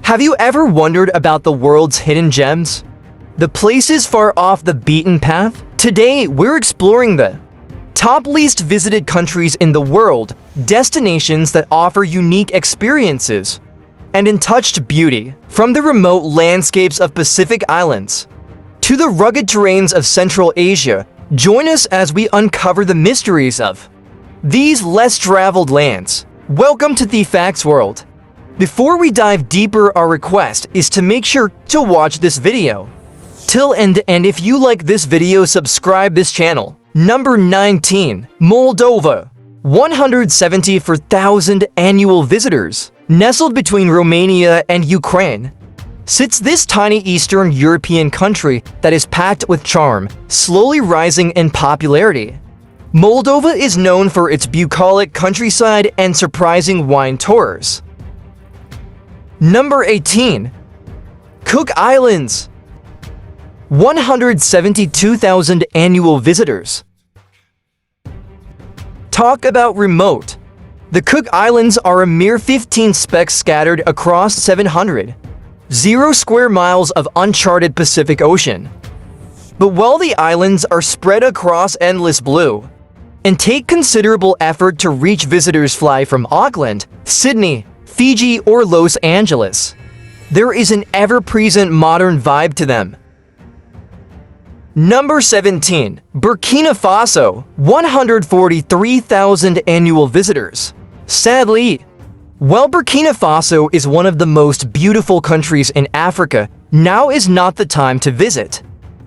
Have you ever wondered about the world's hidden gems? The places far off the beaten path? Today, we're exploring the top least visited countries in the world, destinations that offer unique experiences and untouched beauty, from the remote landscapes of Pacific Islands to the rugged terrains of Central Asia. Join us as we uncover the mysteries of these less-traveled lands. Welcome to TheFactsworld. Before we dive deeper, our request is to make sure to watch this video till end, and if you like this video, subscribe this channel. Number 19. Moldova. 174,000 annual visitors. Nestled between Romania and Ukraine, sits this tiny Eastern European country that is packed with charm, slowly rising in popularity. Moldova is known for its bucolic countryside and surprising wine tours. Number 18. Cook Islands. 172,000 annual visitors. Talk about remote. The Cook Islands are a mere 15 specks scattered across 700 square miles of uncharted Pacific Ocean. But while the islands are spread across endless blue and take considerable effort to reach, visitors fly from Auckland, Sydney, Fiji, or Los Angeles, there is an ever-present modern vibe to them. Number 17. Burkina Faso. 143,000 annual visitors. Sadly, while Burkina Faso is one of the most beautiful countries in Africa, now is not the time to visit.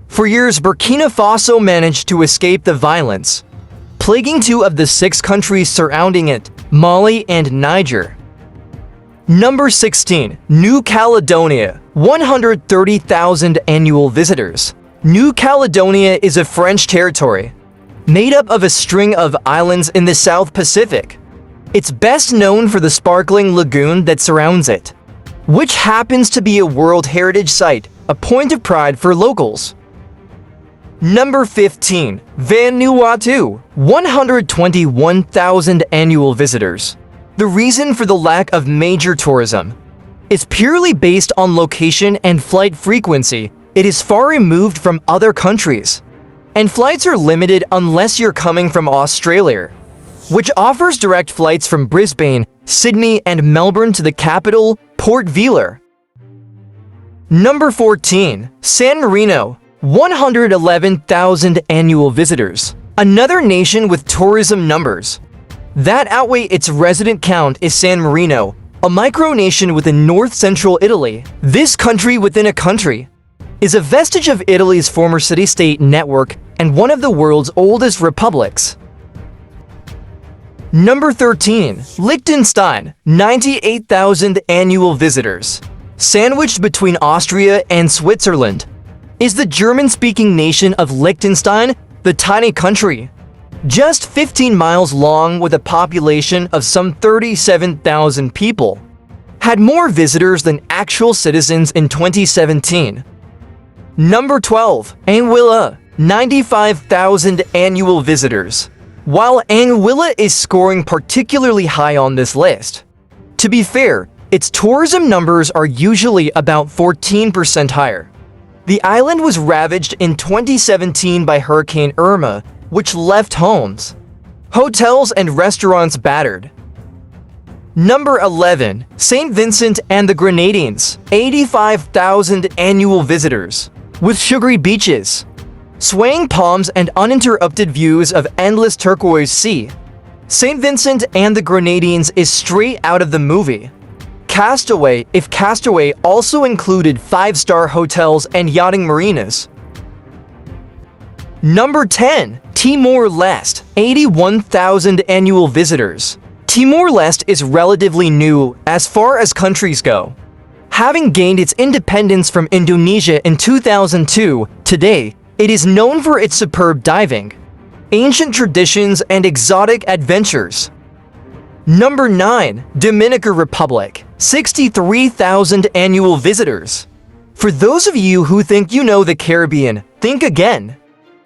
For years, Burkina Faso managed to escape the violence plaguing two of the 6 countries surrounding it, Mali and Niger. Number 16. New Caledonia. 130,000 annual visitors. New Caledonia is a French territory made up of a string of islands in the South Pacific. It's best known for the sparkling lagoon that surrounds it, which happens to be a World Heritage Site, a point of pride for locals. Number 15. Vanuatu. 121,000 annual visitors. The reason for the lack of major tourism is purely based on location and flight frequency. It is far removed from other countries, and flights are limited unless you're coming from Australia, which offers direct flights from Brisbane, Sydney, and Melbourne to the capital, Port Vila. Number 14. San Marino. 111,000 annual visitors. Another nation with tourism numbers that outweigh its resident count is San Marino, a micronation within north-central Italy. This country within a country is a vestige of Italy's former city-state network and one of the world's oldest republics. Number 13. Liechtenstein. 98,000 annual visitors. Sandwiched between Austria and Switzerland is the German-speaking nation of Liechtenstein, the tiny country, just 15 miles long with a population of some 37,000 people, had more visitors than actual citizens in 2017. Number 12. Anguilla. 95,000 annual visitors. While Anguilla is scoring particularly high on this list, to be fair, its tourism numbers are usually about 14% higher. The island was ravaged in 2017 by Hurricane Irma, which left homes, hotels, and restaurants battered. Number 11. St. Vincent and the Grenadines. 85,000 annual visitors. With sugary beaches, swaying palms, and uninterrupted views of endless turquoise sea, St. Vincent and the Grenadines is straight out of the movie Castaway, if Castaway also included 5-star hotels and yachting marinas. Number 10. Timor-Leste. 81,000 annual visitors. Timor-Leste is relatively new as far as countries go, having gained its independence from Indonesia in 2002. Today, it is known for its superb diving, ancient traditions, and exotic adventures. Number 9. Dominican Republic. 63,000 annual visitors. For those of you who think you know the Caribbean, think again.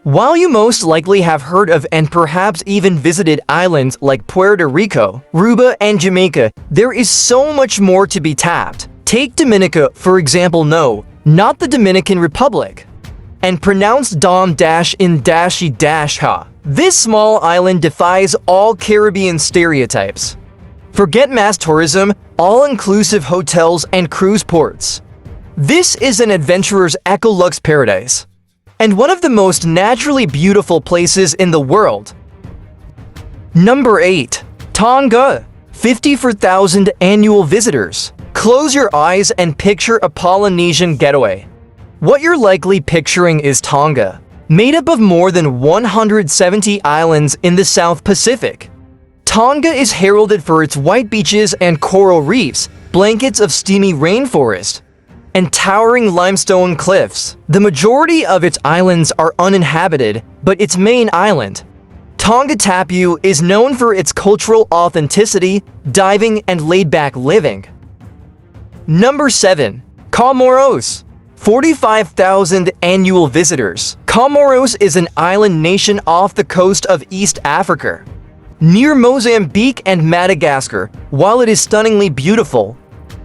While you most likely have heard of and perhaps even visited islands like Puerto Rico, Aruba, and Jamaica, there is so much more to be tapped Take Dominica, for example. No, not the Dominican Republic. And pronounced Dom-in-ha. This small island defies all Caribbean stereotypes. Forget mass tourism, all-inclusive hotels and cruise ports. This is an adventurer's eco-luxe paradise, and one of the most naturally beautiful places in the world. Number 8. Tonga, 54,000 annual visitors. Close your eyes and picture a Polynesian getaway. What you're likely picturing is Tonga, made up of more than 170 islands in the South Pacific. Tonga is heralded for its white beaches and coral reefs, blankets of steamy rainforest, and towering limestone cliffs. The majority of its islands are uninhabited, but its main island, Tonga Tapu, is known for its cultural authenticity, diving, and laid-back living. Number 7. Comoros, 45,000 annual visitors. Comoros is an island nation off the coast of East Africa, near Mozambique and Madagascar. While it is stunningly beautiful,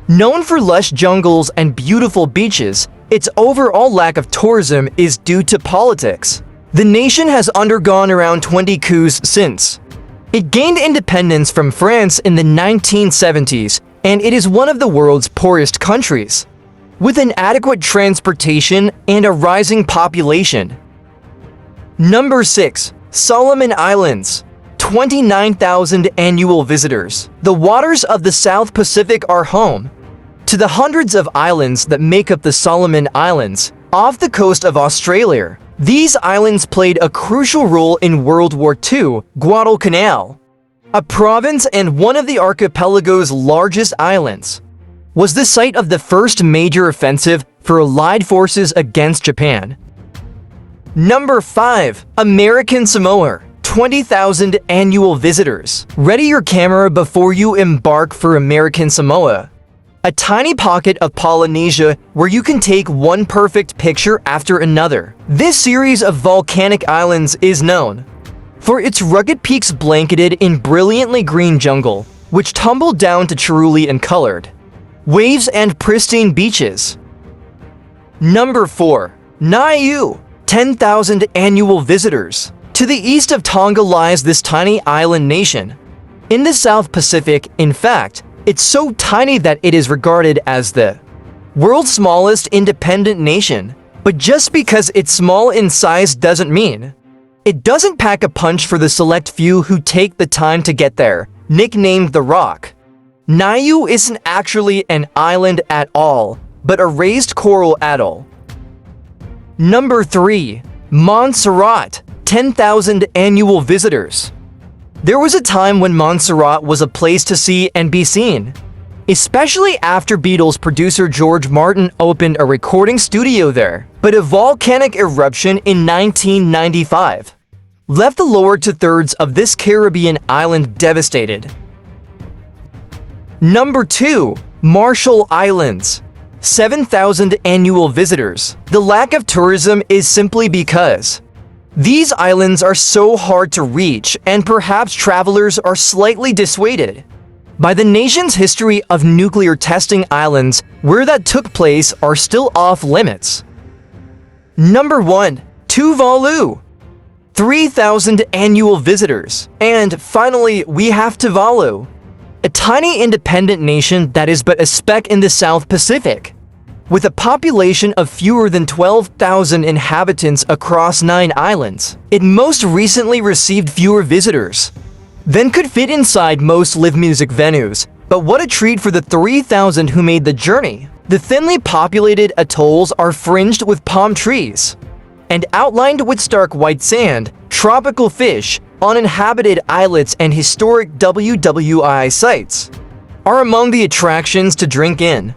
known for lush jungles and beautiful beaches, its overall lack of tourism is due to politics. The nation has undergone around 20 coups since it gained independence from France in the 1970s, and it is one of the world's poorest countries, with inadequate transportation and a rising population. Number 6. Solomon Islands, 29,000 annual visitors. The waters of the South Pacific are home to the hundreds of islands that make up the Solomon Islands, off the coast of Australia. These islands played a crucial role in World War II. Guadalcanal, a province and one of the archipelago's largest islands, was the site of the first major offensive for Allied forces against Japan. Number 5. American Samoa, 20,000 annual visitors. Ready your camera before you embark for American Samoa, a tiny pocket of Polynesia where you can take one perfect picture after another. This series of volcanic islands is known for its rugged peaks blanketed in brilliantly green jungle, which tumble down to cerulean colored waves and pristine beaches. Number 4. Nauru, 10,000 annual visitors. To the east of Tonga lies this tiny island nation in the South Pacific. In fact, it's so tiny that it is regarded as the world's smallest independent nation. But just because it's small in size doesn't mean it doesn't pack a punch for the select few who take the time to get there. Nicknamed the Rock, Nauru isn't actually an island at all, but a raised coral atoll. Number 3. Montserrat, 10,000 annual visitors. There was a time when Montserrat was a place to see and be seen, especially after Beatles producer George Martin opened a recording studio there. But a volcanic eruption in 1995 left the lower two-thirds of this Caribbean island devastated. Number 2. Marshall Islands, 7,000 annual visitors. The lack of tourism is simply because these islands are so hard to reach, and perhaps travelers are slightly dissuaded by the nation's history of nuclear testing. Islands where that took place are still off limits. Number 1. Tuvalu, 3,000 annual visitors. And finally, we have Tuvalu, a tiny independent nation that is but a speck in the South Pacific, with a population of fewer than 12,000 inhabitants across 9 islands. It most recently received fewer visitors than could fit inside most live music venues. But what a treat for the 3,000 who made the journey. The thinly populated atolls are fringed with palm trees and outlined with stark white sand, tropical fish, uninhabited islets, and historic WWI sites are among the attractions to drink in.